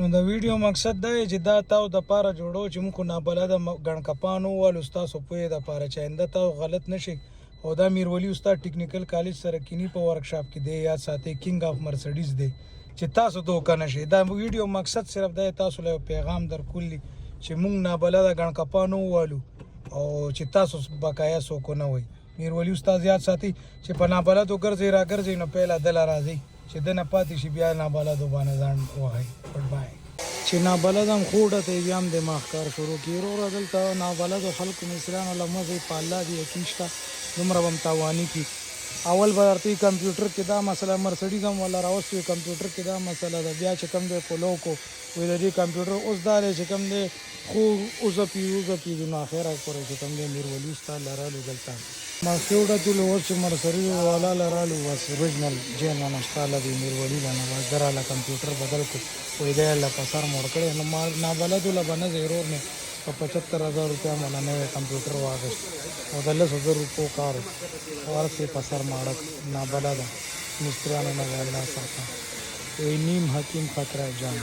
نو د ویډیو مقصد دا دی چې دا تاسو دپاره جوړو چې موږ خو نابلده ګڼکپان ووالو ستاسو پوهې دپاره چې آینده تاسو غلط نه شئ. او دا میرولی استاد ټیکنیکل کالج سرکینی په ورکشاپ کې دی. یاد ساتئ کینګ آف مرسډیز دی چې تاسو دوکه نه شئ. دا ویډیو مقصد صرف دا تاسو له پیغام درکولی چې موږ نابلده ګڼکپان ووالو او چې تاسو بقایا څوک نه وئ. میرولی استاد یاد ساتئ چې په نابلدو ګرځئ راګرځئ نو پیله دله راځئ چې دنه پاتې شي بیا نابلدو باندې ځان وهئ. ګډ بای. چې نابلد هم خوډه ته بیا هم دماغ کار شروع کړي. وروره دلته نابلدو خلکو مصریانو له مزې په الله دې یقین شته دومره به هم تاواني کړي. اول به درته کمپیوټر کې دا مسله مرسډیز هم ولا راوستي کمپیوټر کې دا مسله ده. بیا چې کوم دی فلو کو وایي د دې کمپیوټر اوس دا دی چې کوم دی خو اوزه نو اخره پورې چې کوم دی میرولی استاد لرالو دلته ماسکوډه ټولو اوس چې مرسډیز والا لرالو بس اوریجنل جین نشته دی میرولی باندې بس دراله کمپیوټر بدل کو وایي دی له په سر موړ کړی نو نابلدو له به نه ضرور نه په 75,000 روپیا مله نوی کمپیوټر واخیست او د 10,000 روپو کار ورسې په سر ماړک نابلده مستریانو نه الله ساته. وایي نیم حکیم خطره جان